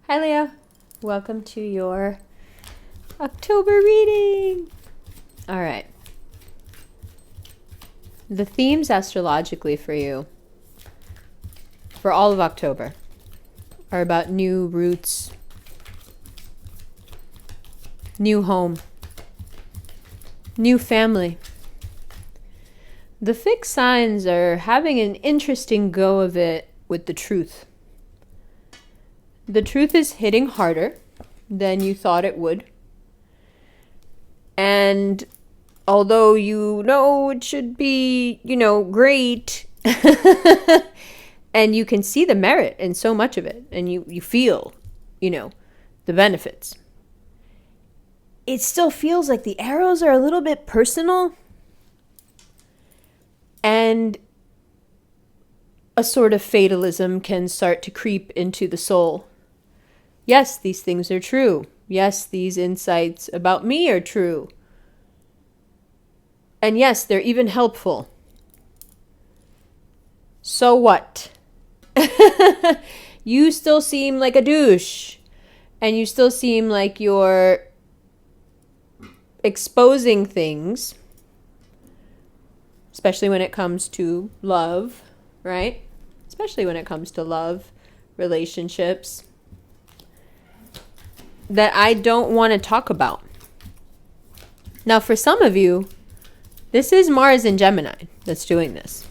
Hi, Leo. Welcome to your October reading. All right. The themes astrologically for you for all of October are about new roots, new home, new family. The fixed signs are having an interesting go of it with the truth. The truth is hitting harder than you thought it would. And although you know it should be, great, and you can see the merit in so much of it, and you feel, the benefits, it still feels like the arrows are a little bit personal and a sort of fatalism can start to creep into the soul. Yes, these things are true. Yes, these insights about me are true. And yes, they're even helpful. So what? You still seem like a douche. And you still seem like you're exposing things, especially when it comes to love, right? Especially when it comes to love, relationships, that I don't want to talk about. Now, for some of you, this is Mars in Gemini that's doing this.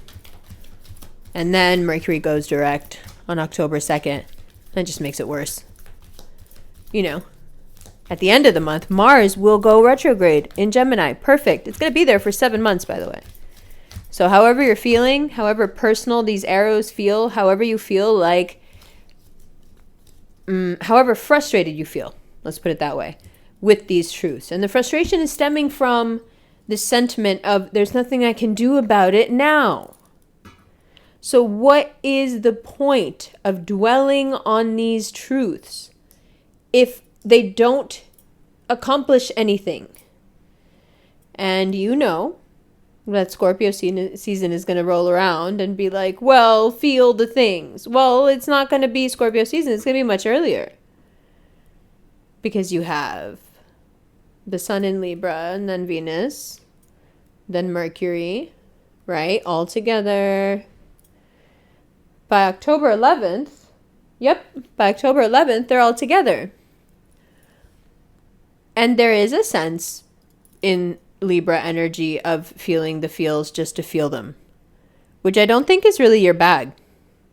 And then Mercury goes direct on October 2nd. That just makes it worse. At the end of the month, Mars will go retrograde in Gemini. Perfect. It's going to be there for 7 months, by the way. So however you're feeling, however personal these arrows feel, however you feel like, however frustrated you feel, let's put it that way, with these truths. And the frustration is stemming from the sentiment of there's nothing I can do about it now. So what is the point of dwelling on these truths if they don't accomplish anything? And you know that Scorpio season is going to roll around and be like, well, feel the things. Well, it's not going to be Scorpio season. It's going to be much earlier. Because you have the Sun in Libra and then Venus, then Mercury, right? All together. By October 11th, they're all together. And there is a sense in Libra energy of feeling the feels just to feel them, which I don't think is really your bag.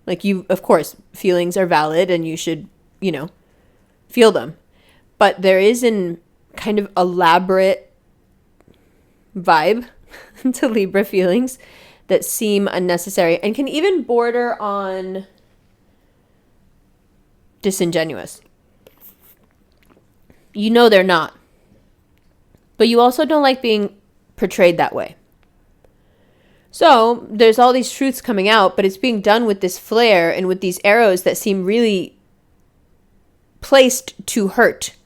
Like of course, feelings are valid and you should, feel them. But there is an kind of elaborate vibe to Libra feelings that seem unnecessary and can even border on disingenuous. You know they're not. But you also don't like being portrayed that way. So there's all these truths coming out, but it's being done with this flair and with these arrows that seem really placed to hurt.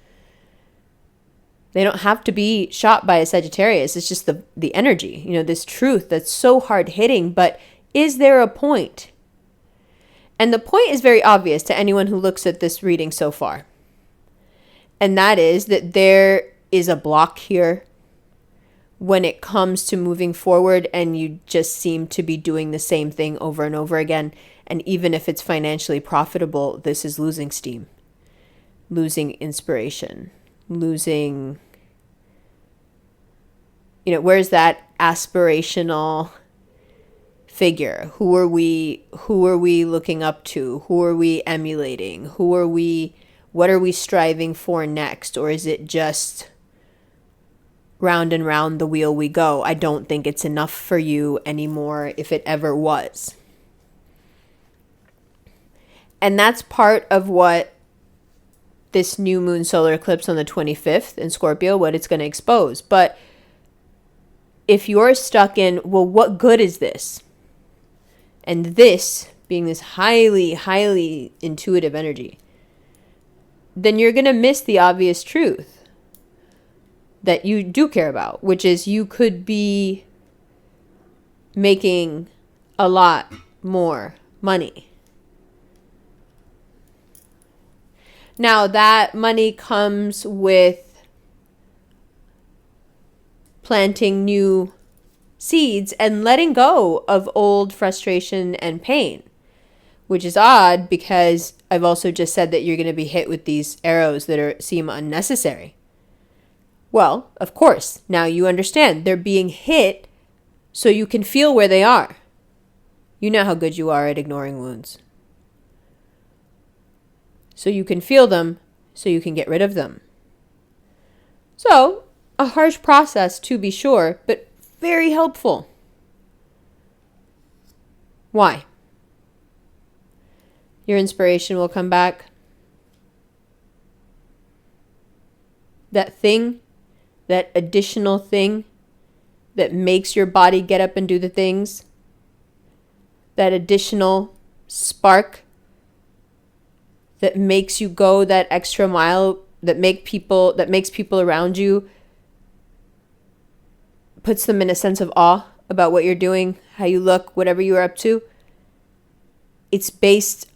They don't have to be shot by a Sagittarius. It's just the energy, this truth that's so hard hitting. But is there a point? And the point is very obvious to anyone who looks at this reading so far. And that is that there is a block here when it comes to moving forward, and you just seem to be doing the same thing over and over again. And even if it's financially profitable, this is losing steam, losing inspiration, losing, where's that aspirational figure? Who are we looking up to? Who are we emulating? What are we striving for next? Or is it just round and round the wheel we go? I don't think it's enough for you anymore, if it ever was. And that's part of what this new moon solar eclipse on the 25th in Scorpio, what it's going to expose. But if you're stuck in, well, what good is this? And this being this highly, highly intuitive energy, then you're going to miss the obvious truth that you do care about, which is you could be making a lot more money. Now, that money comes with planting new seeds and letting go of old frustration and pain, which is odd because I've also just said that you're going to be hit with these arrows that seem unnecessary. Well, of course, now you understand they're being hit so you can feel where they are. You know how good you are at ignoring wounds. So you can feel them, so you can get rid of them. So, a harsh process to be sure, but very helpful. Why? Your inspiration will come back. That thing, that additional thing that makes your body get up and do the things, that additional spark that makes you go that extra mile, that makes people around you, puts them in a sense of awe about what you're doing, how you look, whatever you're up to. It's based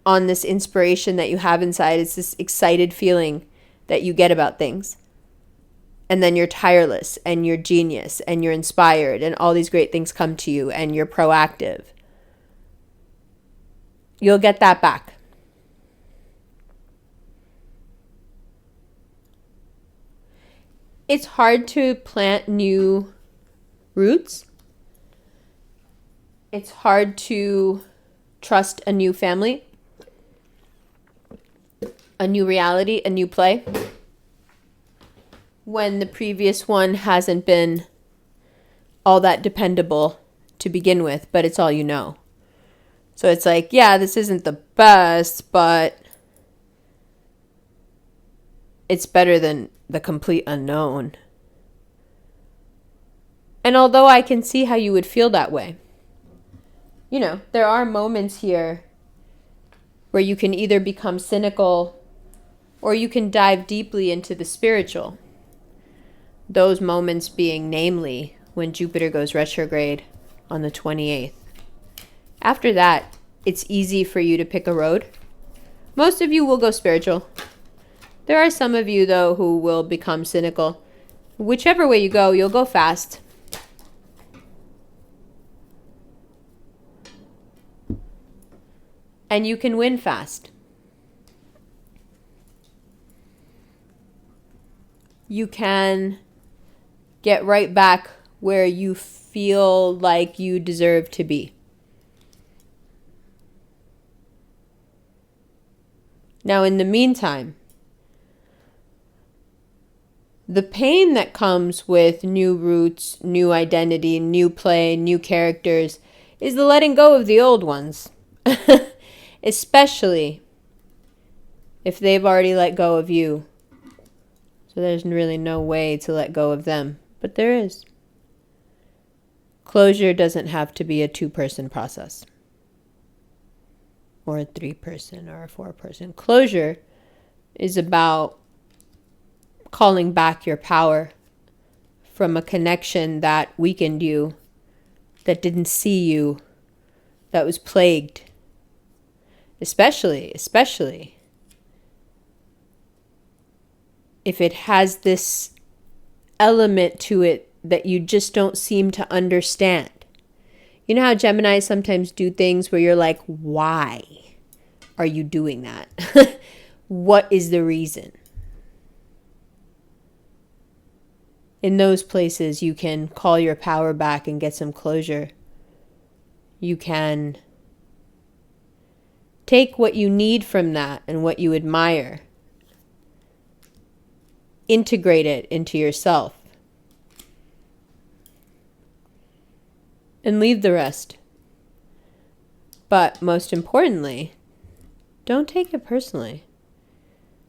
on this inspiration that you have inside. It's this excited feeling that you get about things. And then you're tireless and you're genius and you're inspired and all these great things come to you and you're proactive. You'll get that back. It's hard to plant new roots. It's hard to trust a new family, a new reality, a new play, when the previous one hasn't been all that dependable to begin with, but it's all you know. So it's like, yeah, this isn't the best, but it's better than the complete unknown. And although I can see how you would feel that way, there are moments here where you can either become cynical or you can dive deeply into the spiritual. Those moments being namely when Jupiter goes retrograde on the 28th. After that, it's easy for you to pick a road. Most of you will go spiritual. There are some of you, though, who will become cynical. Whichever way you go, you'll go fast. And you can win fast. You can get right back where you feel like you deserve to be. Now, in the meantime, the pain that comes with new roots, new identity, new play, new characters is the letting go of the old ones. Especially if they've already let go of you. So there's really no way to let go of them. But there is. Closure doesn't have to be a 2-person process. Or a 3-person or a 4-person. Closure is about calling back your power from a connection that weakened you, that didn't see you, that was plagued. Especially if it has this element to it that you just don't seem to understand. You know how Geminis sometimes do things where you're like, why are you doing that? What is the reason? In those places, you can call your power back and get some closure. You can take what you need from that and what you admire, integrate it into yourself, and leave the rest. But most importantly, don't take it personally.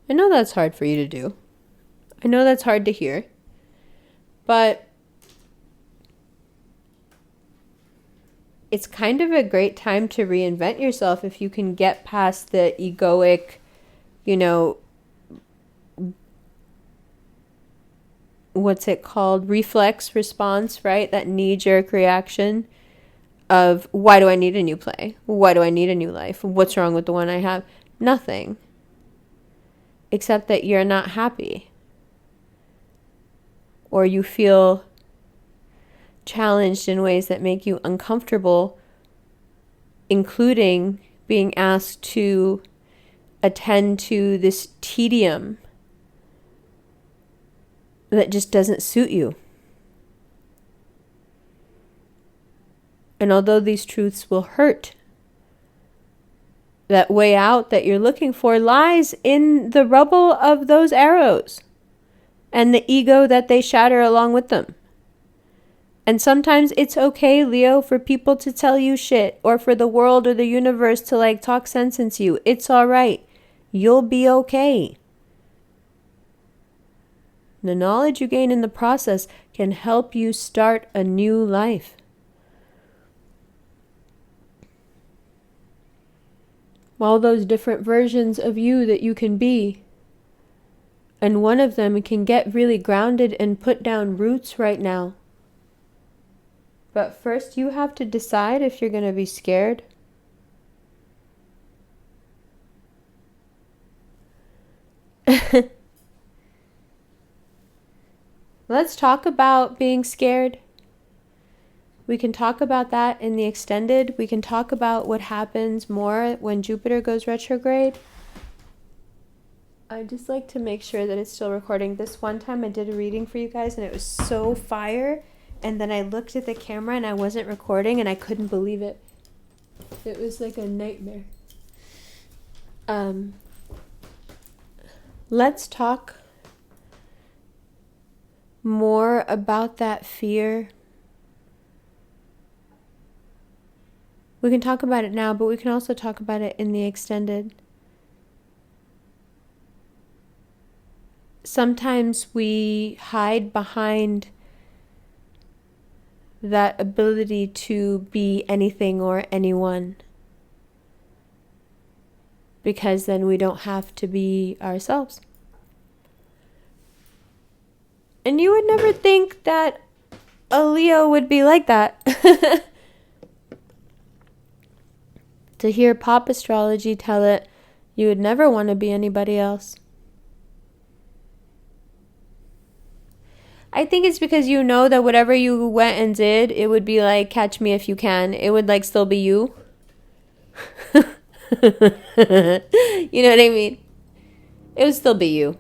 I know that's hard for you to do. I know that's hard to hear. But it's kind of a great time to reinvent yourself if you can get past the egoic, what's it called? Reflex response, right? That knee-jerk reaction of, why do I need a new play? Why do I need a new life? What's wrong with the one I have? Nothing. except that you're not happy, or you feel challenged in ways that make you uncomfortable, including being asked to attend to this tedium that just doesn't suit you. And although these truths will hurt, that way out that you're looking for lies in the rubble of those arrows and the ego that they shatter along with them. And sometimes it's okay, Leo, for people to tell you shit, or for the world or the universe to talk sense into you. It's all right. You'll be okay. The knowledge you gain in the process can help you start a new life. All those different versions of you that you can be. And one of them can get really grounded and put down roots right now. But first you have to decide if you're going to be scared. Let's talk about being scared. We can talk about that in the extended. We can talk about what happens more when Jupiter goes retrograde. I just like to make sure that it's still recording. This one time I did a reading for you guys and it was so fire. And then I looked at the camera and I wasn't recording and I couldn't believe it. It was like a nightmare. Let's talk more about that fear. We can talk about it now, but we can also talk about it in the extended. Sometimes we hide behind that ability to be anything or anyone, because then we don't have to be ourselves. And you would never think that a Leo would be like that. To hear pop astrology tell it, you would never want to be anybody else. I think it's because you know that whatever you went and did, it would be like Catch Me If You Can. It would still be you. You know what I mean? It would still be you.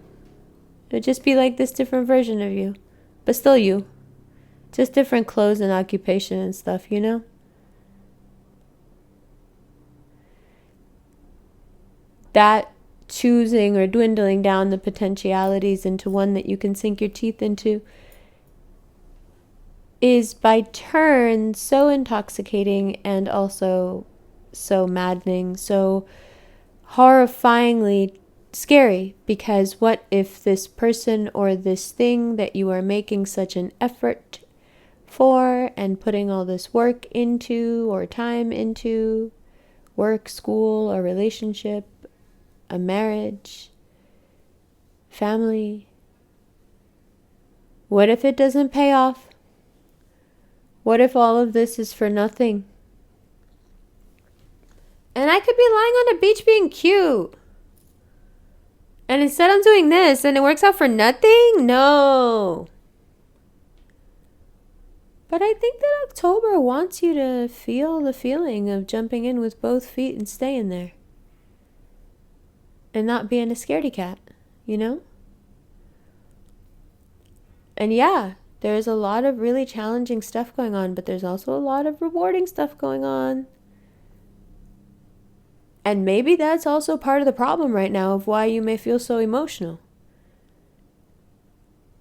It would just be like this different version of you. But still you. Just different clothes and occupation and stuff, you know? That choosing or dwindling down the potentialities into one that you can sink your teeth into is by turn so intoxicating and also so maddening, so horrifyingly scary, because what if this person or this thing that you are making such an effort for and putting all this work into or time into, work, school, or relationship, a marriage, family, what if it doesn't pay off? What if all of this is for nothing? And I could be lying on a beach being cute. And instead I'm doing this and it works out for nothing? No. But I think that October wants you to feel the feeling of jumping in with both feet and staying there. And not being a scaredy cat, you know? And yeah, there's a lot of really challenging stuff going on, but there's also a lot of rewarding stuff going on. And maybe that's also part of the problem right now of why you may feel so emotional.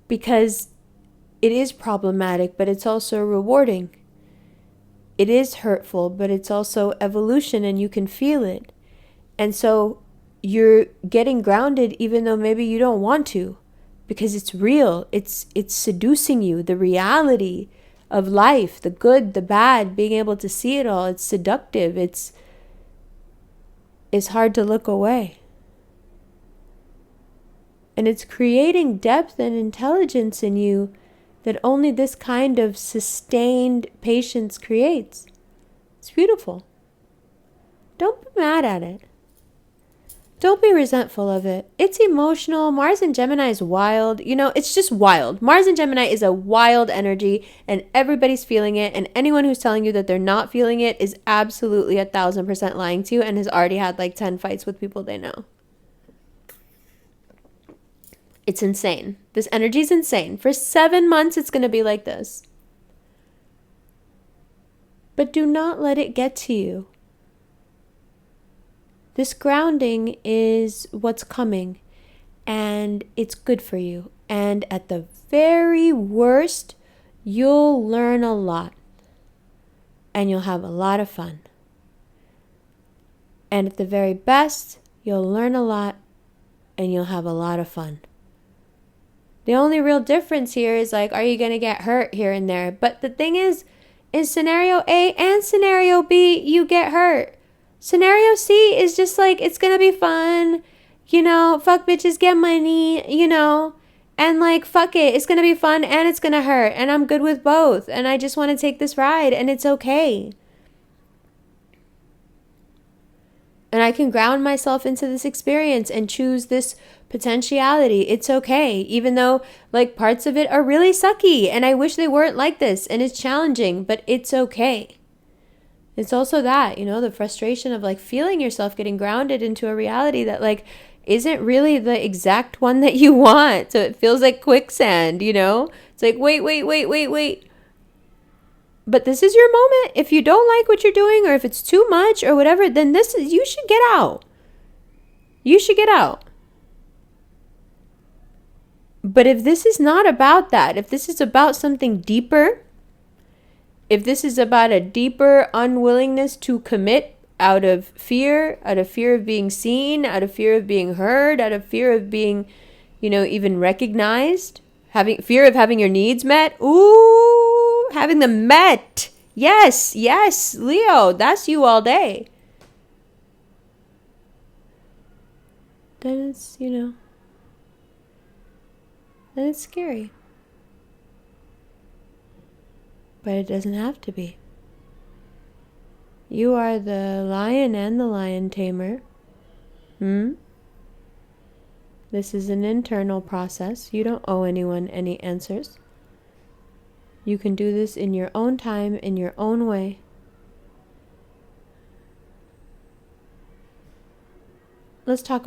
Because it is problematic, but it's also rewarding. It is hurtful, but it's also evolution and you can feel it. And so you're getting grounded even though maybe you don't want to, because it's real. It's seducing you. The reality of life, the good, the bad, being able to see it all. It's seductive. It's hard to look away. And it's creating depth and intelligence in you that only this kind of sustained patience creates. It's beautiful. Don't be mad at it. Don't be resentful of it. It's emotional. Mars in Gemini is wild. You know, it's just wild. Mars in Gemini is a wild energy and everybody's feeling it. And anyone who's telling you that they're not feeling it is absolutely 1,000% lying to you and has already had like 10 fights with people they know. It's insane. This energy is insane. For 7 months, it's going to be like this. But do not let it get to you. This grounding is what's coming, and it's good for you. And at the very worst, you'll learn a lot, and you'll have a lot of fun. And at the very best, you'll learn a lot, and you'll have a lot of fun. The only real difference here is like, are you going to get hurt here and there? But the thing is, in scenario A and scenario B, you get hurt. Scenario C is just like, it's going to be fun, you know, fuck bitches, get money, you know, and like, fuck it, it's going to be fun and it's going to hurt, and I'm good with both, and I just want to take this ride, and it's okay. And I can ground myself into this experience and choose this potentiality. It's okay, even though like parts of it are really sucky, and I wish they weren't like this, and it's challenging, but it's okay. It's also that, you know, the frustration of like feeling yourself getting grounded into a reality that like isn't really the exact one that you want. So it feels like quicksand, you know? It's like, wait. But this is your moment. If you don't like what you're doing, or if it's too much or whatever, then you should get out. You should get out. But if this is not about that, if this is about something deeper, if this is about a deeper unwillingness to commit out of fear of being seen, out of fear of being heard, out of fear of being, you know, even recognized, fear of having your needs met. Ooh, having them met. Yes, Leo, that's you all day. Then it's, you know, then it's scary. But it doesn't have to be. You are the lion and the lion tamer. This is an internal process. You don't owe anyone any answers. You can do this in your own time, in your own way. Let's talk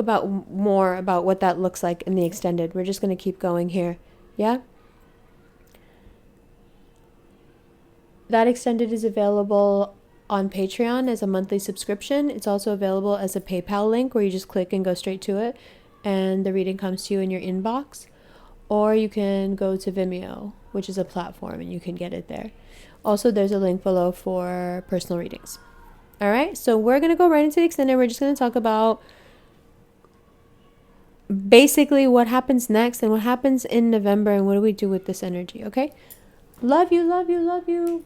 more about what that looks like in the extended. We're just going to keep going here. Yeah? That extended is available on Patreon as a monthly subscription. It's also available as a PayPal link where you just click and go straight to it, and the reading comes to you in your inbox. Or you can go to Vimeo, which is a platform, and you can get it there. Also, there's a link below for personal readings. All right, so we're going to go right into the extended. We're just going to talk about basically what happens next and what happens in November and what do we do with this energy, okay? Love you, love you, love you.